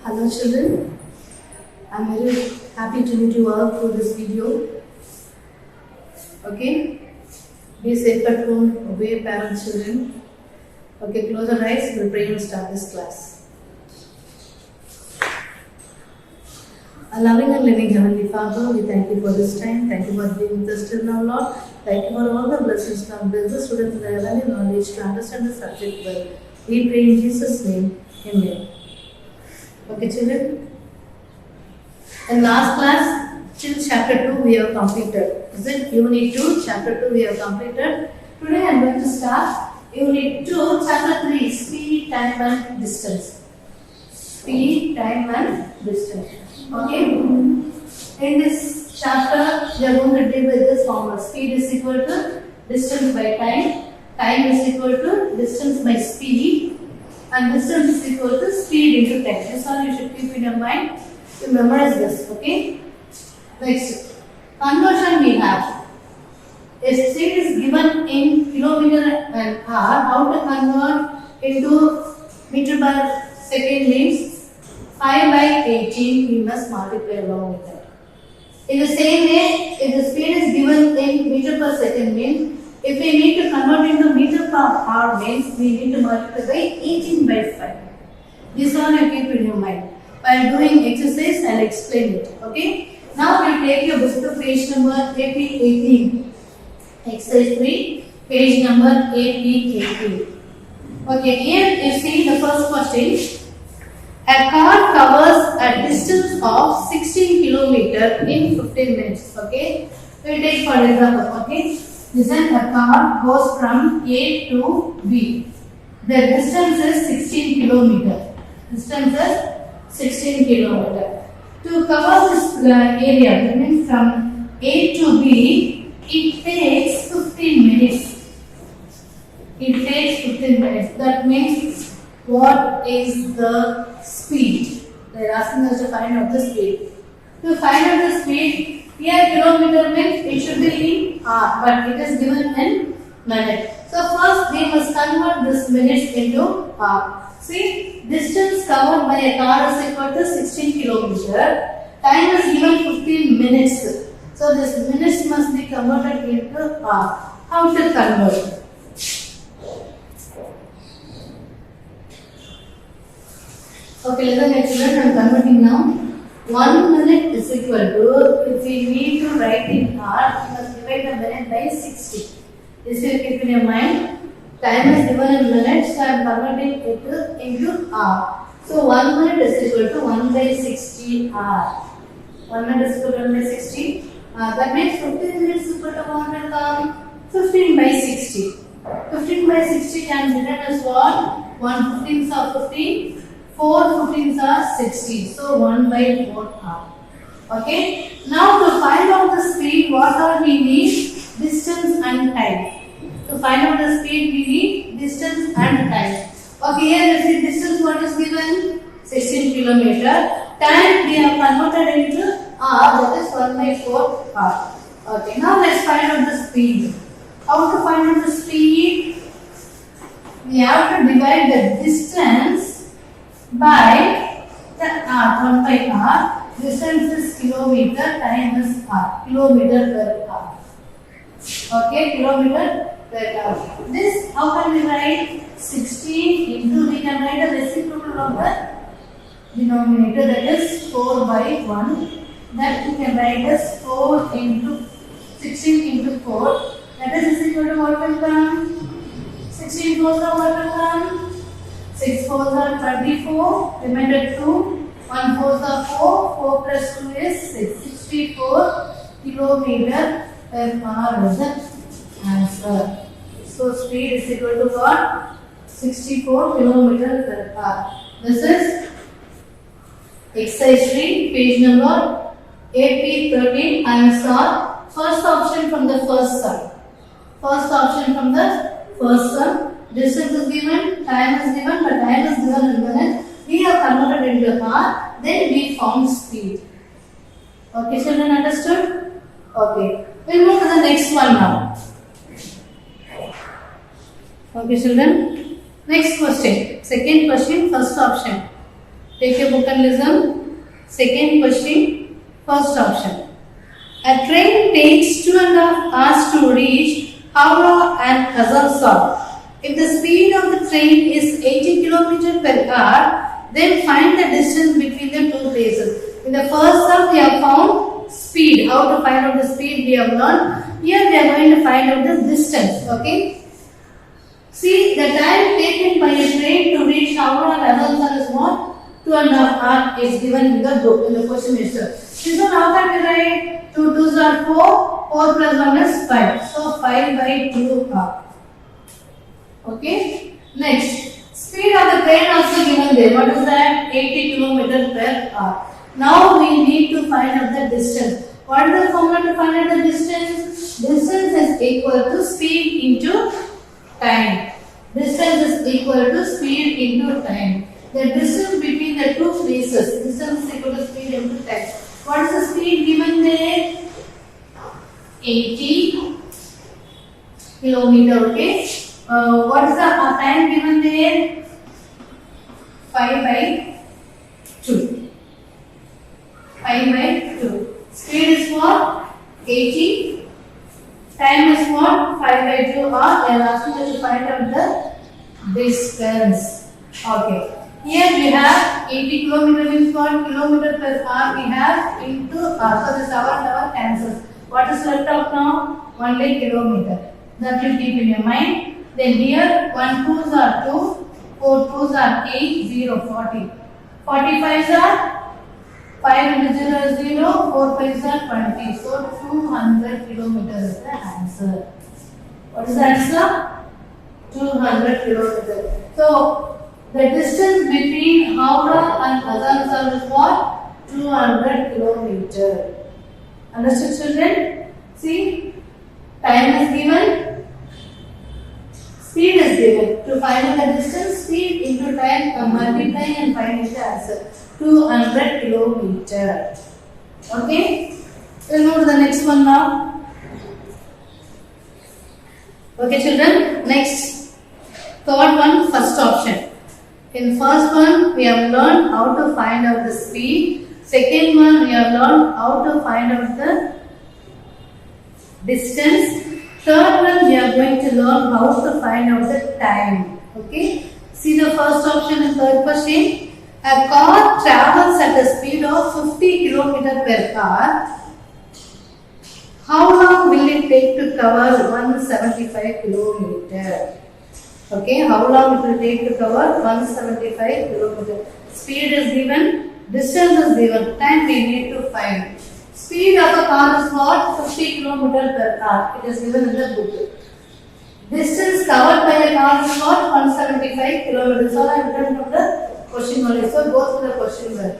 Hello children, I am very happy to meet you all through this video. Okay, be safe at home, obey parents, children. Okay, close your eyes, we'll pray and start this class. Our loving and living Heavenly Father, we thank you for this time. Thank you for being with us till now, Lord. Thank you for all the blessings from the students in the heavenly knowledge to understand the subject well. We pray in Jesus' name. Amen. Okay, children. In last class, till chapter 2 we have completed. Is it Unit 2, chapter 2 we have completed. Today I am going to start Unit 2, chapter 3, Speed, Time and Distance. Speed, Time and Distance. Okay. In this chapter, we are going to deal with this formula. Speed is equal to distance by time. Time is equal to distance by speed. And distance is equal to speed into time. This all you should keep in your mind to memorize this. Okay. Next, conversion we have. A speed is given in kilometer an hour. How to convert into meter per second means 5 by 18. We must multiply along with that. In the same way, if the speed is given in meter per second means, if we need to convert into meter per hour means, we need to multiply by 18 by 5. This one you keep in your mind. While doing exercise, I will explain it. Okay. Now we take your book to page number AP18. Exercise 3, page number AP18. Okay, here you see the first question. A car covers a distance of 16 km in 15 minutes. Okay. We will take for example. Okay. Listen, a car goes from A to B. The distance is 16 km. Distance is 16 km. To cover this area, that means from A to B, it takes 15 minutes. It takes 15 minutes. That means what is the speed? They are asking us to find out the speed. To find out the speed, here kilometer means it should be in hour, but it is given in minute. So first we must convert this minutes into hour. See, distance covered by a car is equal to 16 km. Time is given 15 minutes. So this minutes must be converted into hour. How to convert? Okay, listen, next student, I am converting now. 1 minute is equal to, if we need to write in hour, we must divide the minute by 60. This will keep in your mind. Time is given in minutes, so I am converting it into hour. So 1 minute is equal to 1 by 60 hour. 1 minute is equal to 1 by 60. That means 15 minutes is equal to 15 by 60. 15 by 60 can be written as what? 1 15s are 15. 4 15s are 60. So 1 by 4 hour. Okay. Now to find out the speed, what are we need? Distance and time. To find out the speed, we need distance and time. Okay, here you see distance what is given? 16 km. Time we have converted into hour, that is 1 by 4 hour. Okay, now let's find out the speed. How to find out the speed? We have to divide the distance by the hour, 1 by hour. Distance is kilometer, time is hour. Kilometer per hour. Okay, kilometer per hour. This, how can we write? 16 into, we can write a reciprocal of the denominator, that is 4 by 1. That we can write as 4 into 16 into 4. That is equal to what will come? 16 4s are what will come? 6 4s are 24, remainder 2, 1 4s are 4, 4 plus 2 is 6, 64 kilometer per hour is the answer. So speed is equal to what? 64 kilometer per hour. This is exercise 3, page number AP13. I will solve first option from the first sum. First option from the first sum. Distance is given, time is given, but time is given in minutes. We have converted into hour, then we found speed. Okay, children, understood? Okay, we'll move to the next one now. Okay, children. Next question. Second question, first option. Take a book and listen. Second question, first option. A train takes 2.5 hours to reach Howrah and Asansol. If the speed of the train is 80 km per hour, then find the distance between the two places. In the first sum, we have found speed. How to find out the speed we have learned. Here we are going to find out the distance. Okay. See, the time taken by a train to reach Howrah and Asansol is what? 2.5 hours is given in the book, in the question answer. This one how can we write? 2 2s are 4, 4 plus 1 is 5. So 5 by 2 hours. Okay. Next, speed of the train also given there. What is that? 80 km per hour. Now we need to find out the distance. What is the formula to find out the distance? Distance is equal to speed into time. Distance is equal to speed into time. The distance between the two places. Distance is equal to speed into time. What is the speed given there? 80 kilometer. Okay. What is the time given there? 5 by 2. 5 by 2. Speed is what? 80. Time is what? 5 by 2 or they are asking us to find out the distance. Okay. Here we have 80 km means what? Kilometer per hour we have into hour. So this hour and hour cancels. What is left out now? Only kilometer. That will keep in your mind. Then here 1 2s are 2, 4 2s are 8, 0, 40. 45s are 5 into 0 is 0, 4 5s are 20. So 200 kilometers is the answer. What is the answer? 200 kilometers. So the distance between Howrah and Asansol is what? 200 kilometers. Understood, children? See, time is given. Speed is given. To find out the distance, speed into time, multiply and find the answer. 200 kilometers. Okay? We'll move to the next one now. Okay, children. Next. Third one, first option. In first one, we have learned how to find out the speed. Second one, we have learned how to find out the distance. Third one, we are going to learn how to find out the time. Okay. See the first option in third question. A car travels at a speed of 50 km per hour. How long will it take to cover 175 km? Okay. How long it will take to cover 175 km? Speed is given. Distance is given. Time we need to find. Speed of a car is what? 50 km per hour. It is given in the book. Distance covered by a car is what? 175 km. So I have written from the question only. So go through the question well.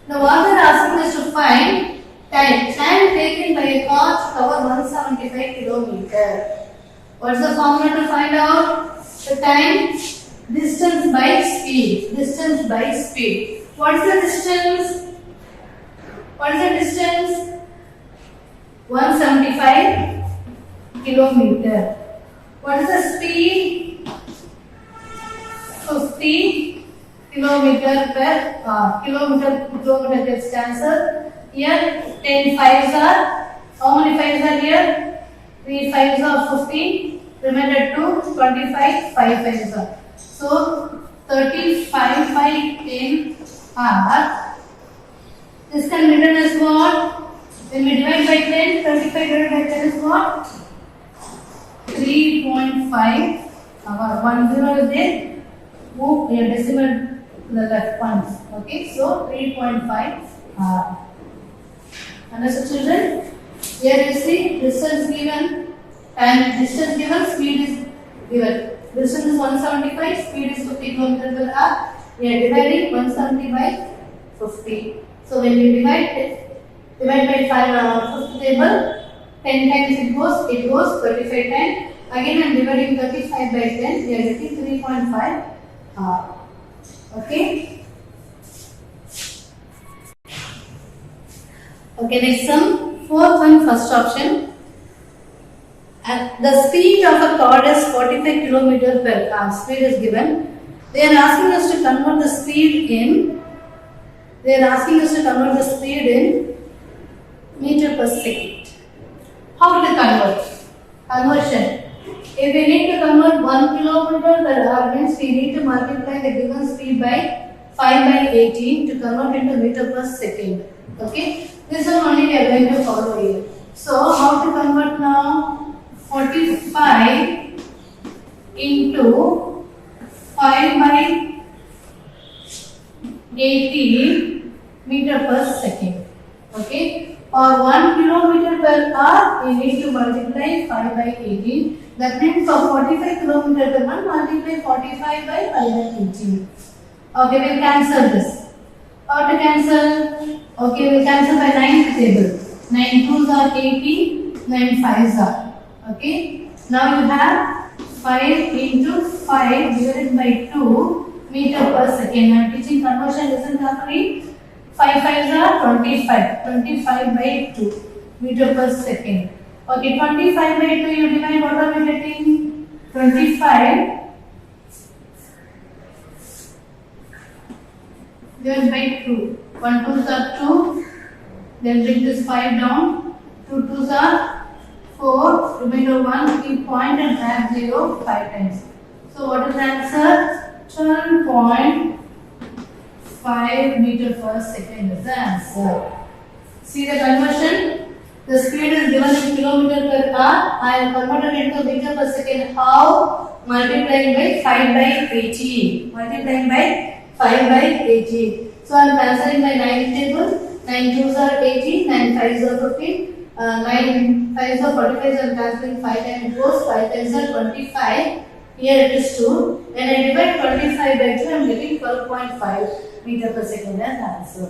Now what they are asking us to find time. Time taken by a car to cover 175 km. What is the formula to find out? The time. Distance by speed. Distance by speed. What is the distance? What is the distance? 175 km. What is the speed? 50 km per hour. Kilometer gets cancelled. Here 10 fives are. How many fives are here? 3 fives are 50. Remainder 2, 25, 5 fives are. So 35 by 10 are. This can be written as what? When we divide by 10, 35 divided by 10 is what? 3.5. 1 0 is there. Move your decimal to the left ones. Okay, so 3.5. Understood, children? Here you see distance given and distance given, speed is given. Distance is 175, speed is 50 km per hour. We are dividing 170 by 50. So when you divide by 5 table, 10 times it goes 35 times. Again I am dividing 35 by 10, we are getting 3.5. Okay. Okay, next sum. Fourth one, first option. And the speed of a car is 45 km per hour. Speed is given. They are asking us to convert the speed in They are asking us to convert the speed in meter per second. How to convert? Conversion. If we need to convert 1 kilometer per hour, means we need to multiply the given speed by 5 by 18 to convert into meter per second. Okay? This one only we are going to follow here. So, how to convert now? 45 into 5 by 80 meter per second. Okay? Or 1 kilometer per hour, we need to multiply 5 by 18. That means for 45 kilometer per hour, multiply 45 by 5 by 18. Okay, we'll cancel this. How to cancel? Okay, we'll cancel by 9th table. 9 2s are 80, 9 5s are. Okay. Now you have 5 into 5 divided by 2 meter per second. I am teaching conversion, listen carefully. 5 5s are 25. 25 by 2 meter per second. Okay, 25 by 2 you divide, what are we getting? 25 divided by 2. 1 2s are 2. Then bring this 5 down. 2 2s are 4. Remainder 1. Keep point and add 0 5 times. So what is the answer? 12.5 meter per second is the answer. See the conversion? The speed is given in kilometer per hour. I have converted into meter per second. How? Multiplying by 5 by 80. Multiplying by 5 by 80. So I am cancelling by 9 table. 9 2s are 80, 9 5s are 15, 9 5s are 45, I am cancelling 5 times goes, 5 times are 25. Here it is 2. When I divide 25 by 2, I am getting 12.5 meter per second as answer.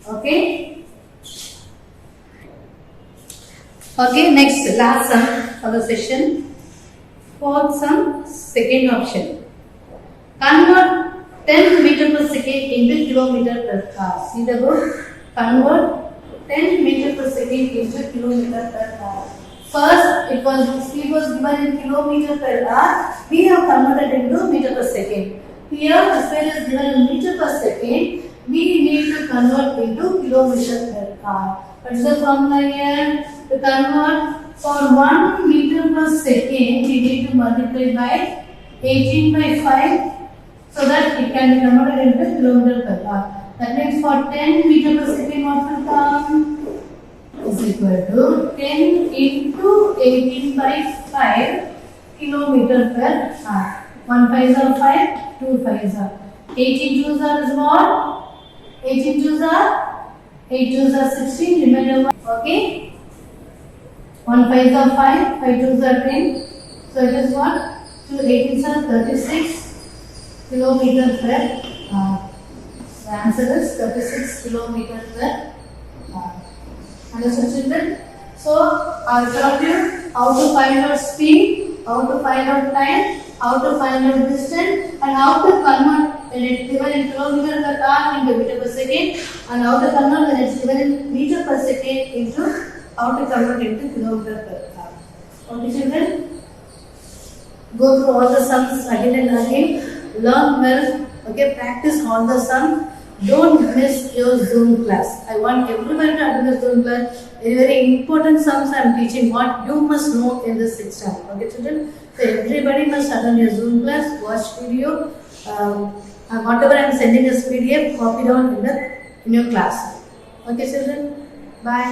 Okay? Okay, next, last sum of the session. Fourth sum, second option. Convert 10 meter per second into kilometer per hour. See the book? Convert 10 meter per second into kilometer per hour. First, speed was given in kilometer per hour. We have converted into meter per second. Here, the speed is given in meter per second. We need to convert into kilometer per hour. What is the formula here? To convert for 1 meter per second, we need to multiply by 18 by 5 so that it can be converted into kilometer per hour. That means for 10 meter per second, what will come? Is equal to 10 into 18 by 5 kilometer per hour. 1 5s are 5, 2 5s are. 18 2s are is what? 18 2s are? 8 2s are 16, remainder 1. Okay? 1 5s are 5, 5 2s are 10. So it is what? 2 18s are 36 kilometer per hour. The answer is 36 kilometer per hour. Understood, children? So, I taught you how to find out speed, how to find out time, how to find out distance, and how to convert when it is given in kilometer per hour into meter per second, and how to convert when it is given in meter per second into how to convert into kilometer per hour. Okay, children? Go through all the sums again and again. Learn well. Okay, practice all the sums. Don't miss your Zoom class. I want everyone to attend the Zoom class. Very important sums I am teaching. What you must know in this exam. Okay, children? So everybody must attend your Zoom class. Watch video. Whatever I am sending as PDF, copy down in your class. Okay, children? Bye.